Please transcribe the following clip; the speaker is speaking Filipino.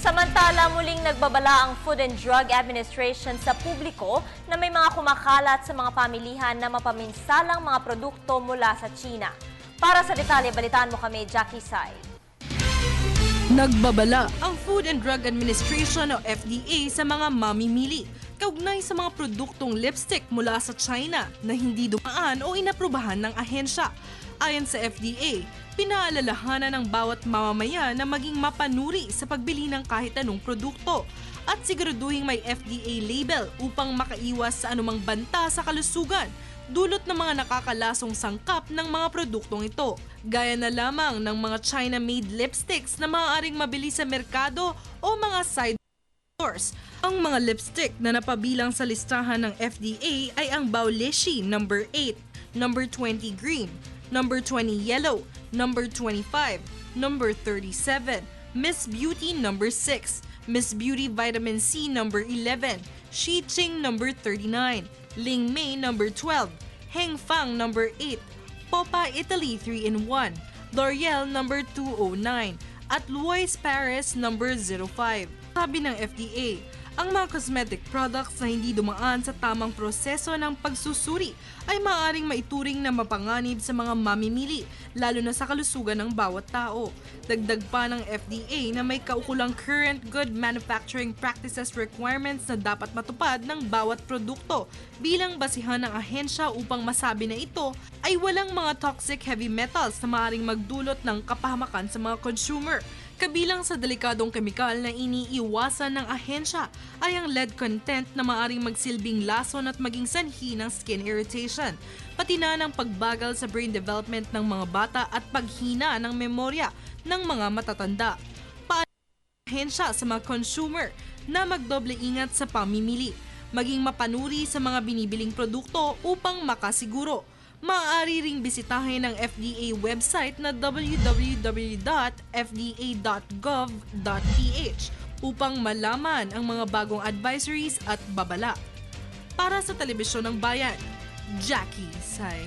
Samantala, muling nagbabala ang Food and Drug Administration sa publiko na may mga kumakalat sa mga pamilihan na mapaminsalang mga produkto mula sa China. Para sa detalye, balitaan mo kami, Jackie Sai. Nagbabala ang Food and Drug Administration o FDA sa mga mamimili kaugnay sa mga produktong lipstick mula sa China na hindi dumaan o inaprubahan ng ahensya. Ayon sa FDA, pinaalalahanan ng bawat mamamayan na maging mapanuri sa pagbili ng kahit anong produkto at siguraduhing may FDA label upang makaiwas sa anumang banta sa kalusugan dulot ng mga nakakalasong sangkap ng mga produktong ito. Gaya na lamang ng mga China-made lipsticks na maaaring mabili sa merkado o mga side stores. Ang mga lipstick na napabilang sa listahan ng FDA ay ang Baolishi No. 8, No. 20 Green, No. 20 Yellow, No. 25, No. 37, Miss Beauty No. 6, Miss Beauty Vitamin C No. 11, Shi Ching No. 39, Ling Mei No. 12, Heng Fang No. 8, Popa Italy 3-in-1, L'Oreal No. 209, at Lois Paris No. 05. Sabi ng FDA, ang mga cosmetic products na hindi dumaan sa tamang proseso ng pagsusuri ay maaaring maituring na mapanganib sa mga mamimili, lalo na sa kalusugan ng bawat tao. Dagdag pa ng FDA na may kaukulang current good manufacturing practices requirements na dapat matupad ng bawat produkto bilang basihan ng ahensya upang masabi na ito ay walang mga toxic heavy metals na maaaring magdulot ng kapahamakan sa mga consumer. Kabilang sa delikadong kemikal na iniiwasan ng ahensya ay ang lead content na maaaring magsilbing lason at maging sanhi ng skin irritation, pati na ng pagbagal sa brain development ng mga bata at paghina ng memorya ng mga matatanda. Paano ang ahensya sa mga consumer na magdoble ingat sa pamimili, maging mapanuri sa mga binibiling produkto upang makasiguro. Maaari ring bisitahin ang FDA website na www.fda.gov.ph upang malaman ang mga bagong advisories at babala. Para sa Telebisyon ng Bayan, Jackie Sai.